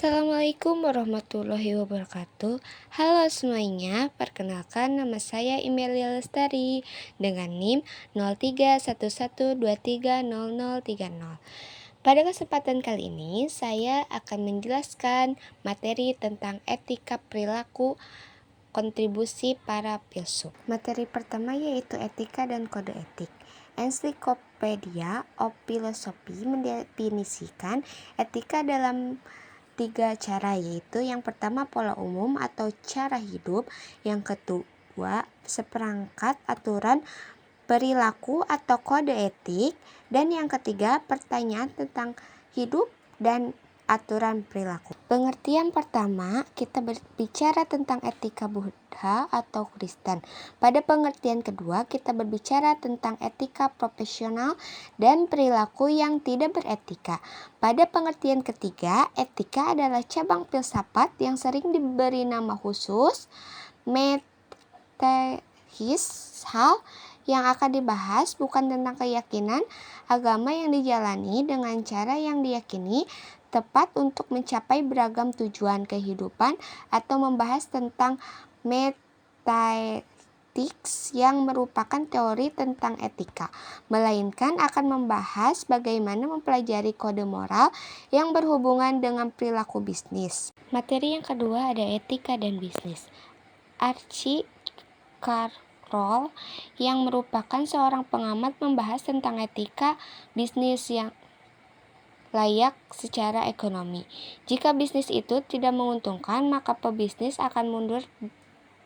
Assalamualaikum warahmatullahi wabarakatuh. Halo semuanya, perkenalkan nama saya Imelia Lestari dengan NIM 0311230030. Pada kesempatan kali ini, saya akan menjelaskan materi tentang etika perilaku kontribusi para filsuf. Materi pertama yaitu etika dan kode etik. Encyclopedia of Philosophy mendefinisikan etika dalam 3 cara, yaitu yang pertama pola umum atau cara hidup, yang kedua seperangkat aturan perilaku atau kode etik, dan yang ketiga pertanyaan tentang hidup dan aturan perilaku. Pengertian pertama, kita berbicara tentang etika Buddha atau Kristen. Pada pengertian kedua, kita berbicara tentang etika profesional dan perilaku yang tidak beretika. Pada pengertian ketiga, etika adalah cabang filsafat yang sering diberi nama khusus metahis. Hal yang akan dibahas bukan tentang keyakinan agama yang dijalani dengan cara yang diyakini tepat untuk mencapai beragam tujuan kehidupan, atau membahas tentang metaethics yang merupakan teori tentang etika, melainkan akan membahas bagaimana mempelajari kode moral yang berhubungan dengan perilaku bisnis. Materi yang kedua ada etika dan bisnis. Archie Carroll yang merupakan seorang pengamat membahas tentang etika bisnis yang layak secara ekonomi. Jika bisnis itu tidak menguntungkan, maka pebisnis akan mundur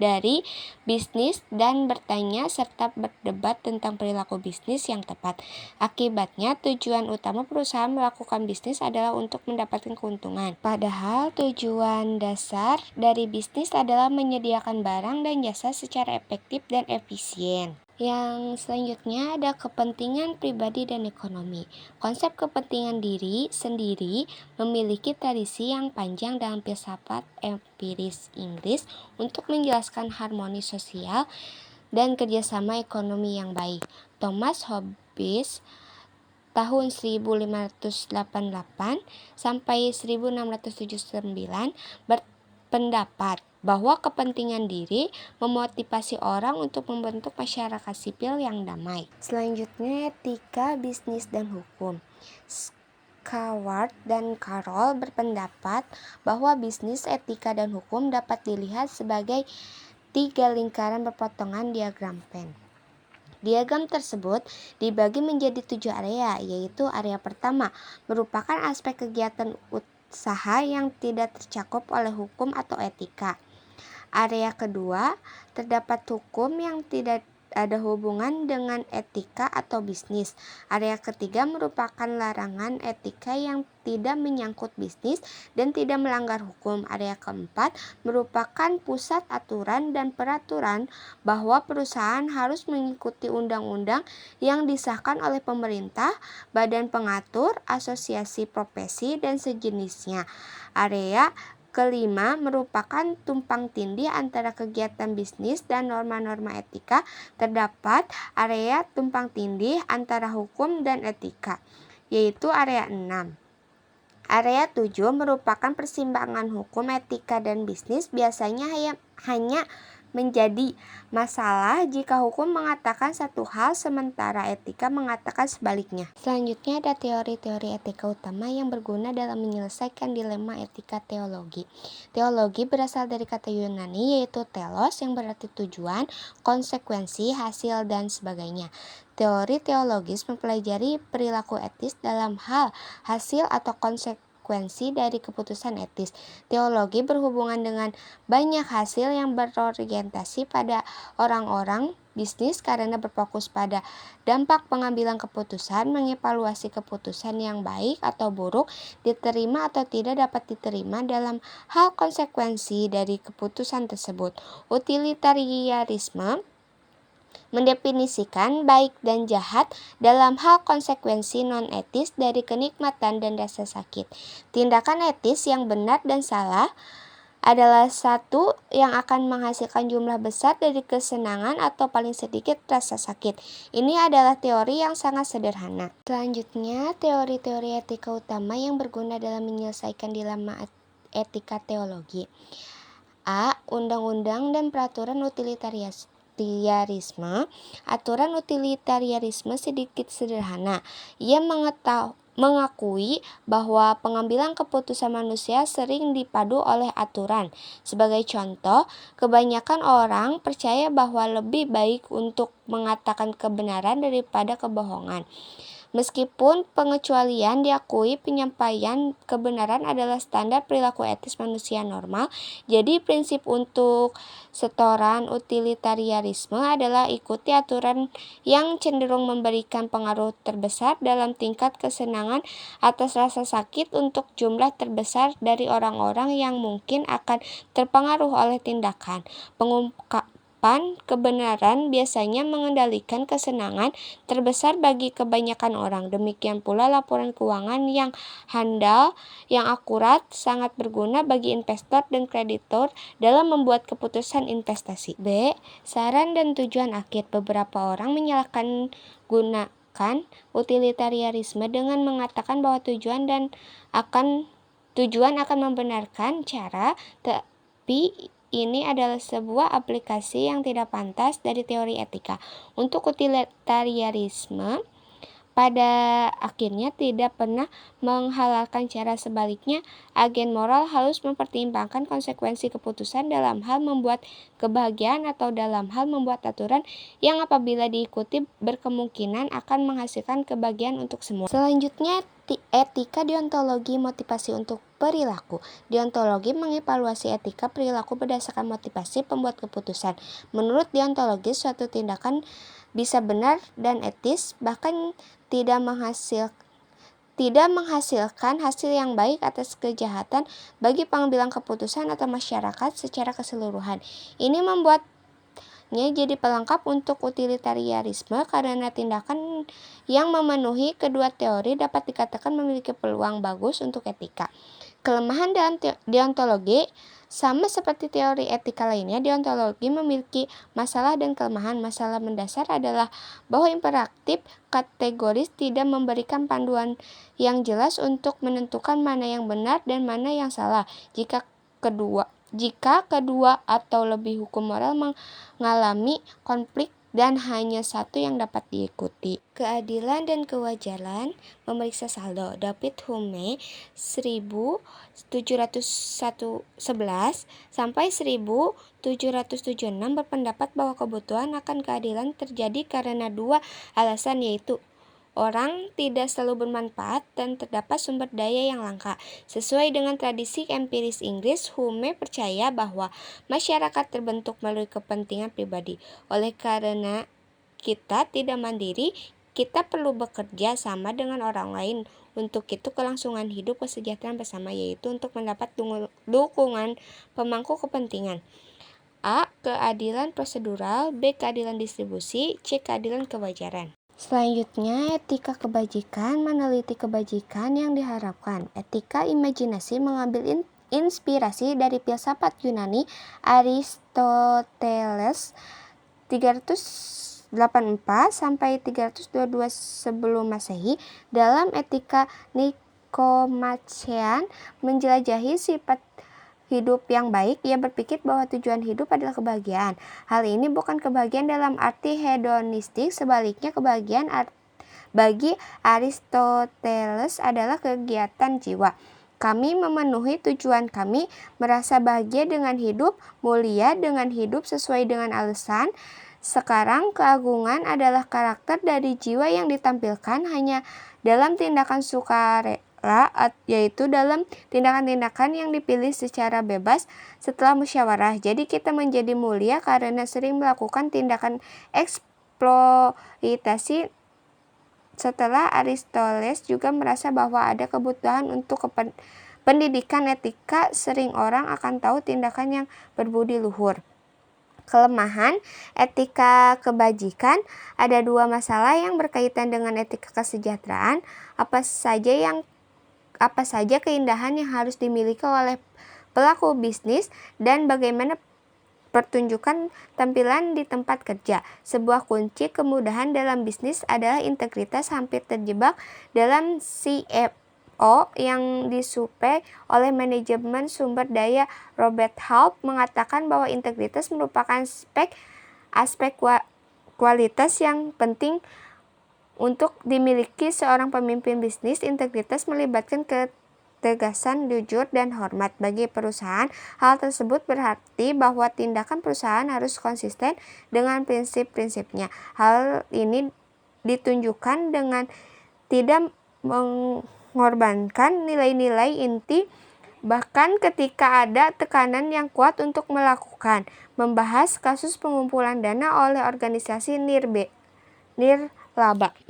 dari bisnis dan bertanya serta berdebat tentang perilaku bisnis yang tepat. Akibatnya, tujuan utama perusahaan melakukan bisnis adalah untuk mendapatkan keuntungan. Padahal tujuan dasar dari bisnis adalah menyediakan barang dan jasa secara efektif dan efisien. Yang selanjutnya ada kepentingan pribadi dan ekonomi. Konsep kepentingan diri sendiri memiliki tradisi yang panjang dalam filsafat empiris Inggris untuk menjelaskan harmoni sosial dan kerjasama ekonomi yang baik. Thomas Hobbes tahun 1588 sampai 1679 berpendapat bahwa kepentingan diri memotivasi orang untuk membentuk masyarakat sipil yang damai. Selanjutnya, etika, bisnis, dan hukum. Skaward dan Carroll berpendapat bahwa bisnis, etika, dan hukum dapat dilihat sebagai 3 lingkaran berpotongan diagram Venn. Diagram tersebut dibagi menjadi 7 area, yaitu area pertama merupakan aspek kegiatan usaha yang tidak tercakup oleh hukum atau etika. Area kedua, terdapat hukum yang tidak ada hubungan dengan etika atau bisnis. Area ketiga merupakan larangan etika yang tidak menyangkut bisnis dan tidak melanggar hukum. Area keempat merupakan pusat aturan dan peraturan bahwa perusahaan harus mengikuti undang-undang yang disahkan oleh pemerintah, badan pengatur, asosiasi profesi, dan sejenisnya. Area kelima merupakan tumpang tindih antara kegiatan bisnis dan norma-norma etika. Terdapat area tumpang tindih antara hukum dan etika, yaitu area 6. Area 7 merupakan persimpangan hukum, etika, dan bisnis. Biasanya hanya menjadi masalah jika hukum mengatakan satu hal sementara etika mengatakan sebaliknya. Selanjutnya ada teori-teori etika utama yang berguna dalam menyelesaikan dilema etika teologi. Teologi berasal dari kata Yunani yaitu telos yang berarti tujuan, konsekuensi, hasil, dan sebagainya. Teori teologis mempelajari perilaku etis dalam hal hasil atau konsekuensi dari keputusan etis. Teologi berhubungan dengan banyak hasil yang berorientasi pada orang-orang bisnis karena berfokus pada dampak pengambilan keputusan, mengevaluasi keputusan yang baik atau buruk, diterima atau tidak dapat diterima dalam hal konsekuensi dari keputusan tersebut. Utilitarianisme mendefinisikan baik dan jahat dalam hal konsekuensi non-etis dari kenikmatan dan rasa sakit. Tindakan etis yang benar dan salah adalah satu yang akan menghasilkan jumlah besar dari kesenangan atau paling sedikit rasa sakit. Ini adalah teori yang sangat sederhana. Selanjutnya, teori-teori etika utama yang berguna dalam menyelesaikan dilema etika teologi. A. Undang-undang dan peraturan utilitarisme. Aturan utilitarisme sedikit sederhana. Ia mengakui bahwa pengambilan keputusan manusia sering dipadu oleh aturan. Sebagai contoh, kebanyakan orang percaya bahwa lebih baik untuk mengatakan kebenaran daripada kebohongan. Meskipun pengecualian diakui, penyampaian kebenaran adalah standar perilaku etis manusia normal. Jadi prinsip untuk setoran utilitarisme adalah ikuti aturan yang cenderung memberikan pengaruh terbesar dalam tingkat kesenangan atas rasa sakit untuk jumlah terbesar dari orang-orang yang mungkin akan terpengaruh oleh tindakan. Kebenaran biasanya mengendalikan kesenangan terbesar bagi kebanyakan orang. Demikian pula laporan keuangan yang handal, yang akurat, sangat berguna bagi investor dan kreditor dalam membuat keputusan investasi. B. Saran dan tujuan akhir. Beberapa orang menyalahkan gunakan utilitarisme dengan mengatakan bahwa tujuan akan membenarkan cara, tapi ini adalah sebuah aplikasi yang tidak pantas dari teori etika. Untuk utilitarisme pada akhirnya tidak pernah menghalalkan cara. Sebaliknya, agen moral harus mempertimbangkan konsekuensi keputusan dalam hal membuat kebahagiaan atau dalam hal membuat aturan yang apabila diikuti berkemungkinan akan menghasilkan kebahagiaan untuk semua. Selanjutnya, etika deontologi motivasi untuk perilaku. Deontologi mengevaluasi etika perilaku berdasarkan motivasi pembuat keputusan. Menurut deontologi, suatu tindakan bisa benar dan etis, bahkan tidak menghasilkan hasil yang baik atas kejahatan bagi pengambilan keputusan atau masyarakat secara keseluruhan. Ini membuatnya jadi pelengkap untuk utilitarisme karena tindakan yang memenuhi kedua teori dapat dikatakan memiliki peluang bagus untuk etika. Kelemahan deontologi. Sama seperti teori etika lainnya, deontologi memiliki masalah dan kelemahan. Masalah mendasar adalah bahwa imperatif kategoris tidak memberikan panduan yang jelas untuk menentukan mana yang benar dan mana yang salah. Jika kedua atau lebih hukum moral mengalami konflik dan hanya satu yang dapat diikuti. Keadilan dan kewajaran. Memeriksa saldo. David Hume 1711 sampai 1776 berpendapat bahwa kebutuhan akan keadilan terjadi karena dua alasan, yaitu orang tidak selalu bermanfaat dan terdapat sumber daya yang langka. Sesuai dengan tradisi empiris Inggris, Hume percaya bahwa masyarakat terbentuk melalui kepentingan pribadi. Oleh karena kita tidak mandiri, kita perlu bekerja sama dengan orang lain. Untuk itu kelangsungan hidup kesejahteraan bersama, yaitu untuk mendapat dukungan pemangku kepentingan. A. Keadilan prosedural. B. Keadilan distribusi. C. Keadilan kewajaran. Selanjutnya, etika kebajikan. Meneliti kebajikan yang diharapkan. Etika imajinasi mengambil inspirasi dari filsafat Yunani Aristoteles 384 sampai 322 sebelum Masehi. Dalam etika Nikomachean menjelajahi sifat hidup yang baik, ia berpikir bahwa tujuan hidup adalah kebahagiaan. Hal ini bukan kebahagiaan dalam arti hedonistik, sebaliknya kebahagiaan bagi Aristoteles adalah kegiatan jiwa. Kami memenuhi tujuan kami, merasa bahagia dengan hidup, mulia dengan hidup sesuai dengan alasan. Sekarang keagungan adalah karakter dari jiwa yang ditampilkan hanya dalam tindakan sukarela, yaitu dalam tindakan-tindakan yang dipilih secara bebas setelah musyawarah. Jadi kita menjadi mulia karena sering melakukan tindakan eksploitasi. Setelah Aristoteles juga merasa bahwa ada kebutuhan untuk pendidikan etika, sering orang akan tahu tindakan yang berbudi luhur. Kelemahan etika kebajikan. Ada dua masalah yang berkaitan dengan etika kesejahteraan. Apa saja keindahan yang harus dimiliki oleh pelaku bisnis dan bagaimana pertunjukan tampilan di tempat kerja. Sebuah kunci kemudahan dalam bisnis adalah integritas hampir terjebak dalam CFO yang disuplai oleh manajemen sumber daya Robert Half mengatakan bahwa integritas merupakan aspek kualitas yang penting untuk dimiliki seorang pemimpin bisnis. Integritas melibatkan ketegasan, jujur, dan hormat bagi perusahaan. Hal tersebut berarti bahwa tindakan perusahaan harus konsisten dengan prinsip-prinsipnya. Hal ini ditunjukkan dengan tidak mengorbankan nilai-nilai inti, bahkan ketika ada tekanan yang kuat untuk melakukan. Membahas kasus pengumpulan dana oleh organisasi nirlaba.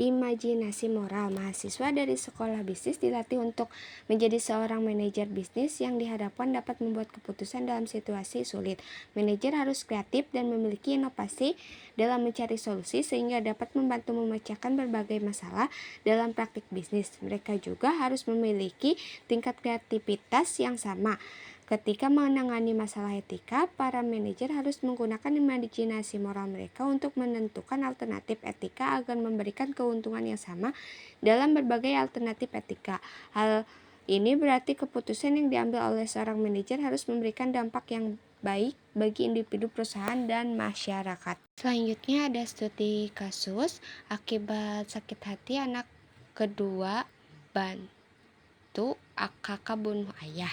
Imajinasi moral. Mahasiswa dari sekolah bisnis dilatih untuk menjadi seorang manajer bisnis yang diharapkan dapat membuat keputusan dalam situasi sulit. Manajer harus kreatif dan memiliki inovasi dalam mencari solusi sehingga dapat membantu memecahkan berbagai masalah dalam praktik bisnis. Mereka juga harus memiliki tingkat kreativitas yang sama. Ketika menangani masalah etika, para manajer harus menggunakan imajinasi moral mereka untuk menentukan alternatif etika agar memberikan keuntungan yang sama dalam berbagai alternatif etika. Hal ini berarti keputusan yang diambil oleh seorang manajer harus memberikan dampak yang baik bagi individu, perusahaan, dan masyarakat. Selanjutnya ada studi kasus akibat sakit hati anak kedua bantu kakak bunuh ayah.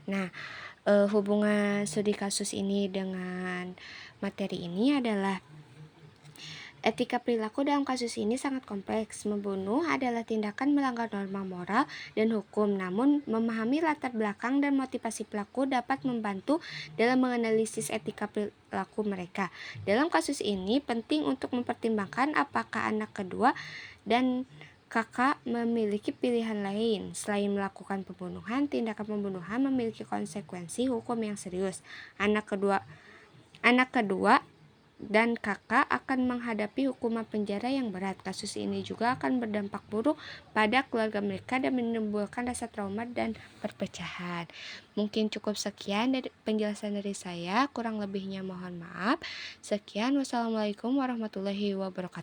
Nah, hubungan studi kasus ini dengan materi ini adalah etika perilaku dalam kasus ini sangat kompleks. Membunuh adalah tindakan melanggar norma moral dan hukum, namun memahami latar belakang dan motivasi pelaku dapat membantu dalam menganalisis etika perilaku mereka. Dalam kasus ini penting untuk mempertimbangkan apakah anak kedua dan kakak memiliki pilihan lain. Selain melakukan pembunuhan, tindakan pembunuhan memiliki konsekuensi hukum yang serius. Anak kedua dan kakak akan menghadapi hukuman penjara yang berat. Kasus ini juga akan berdampak buruk pada keluarga mereka dan menimbulkan rasa trauma dan perpecahan. Mungkin cukup sekian dari penjelasan dari saya, kurang lebihnya mohon maaf. Sekian, wassalamualaikum warahmatullahi wabarakatuh.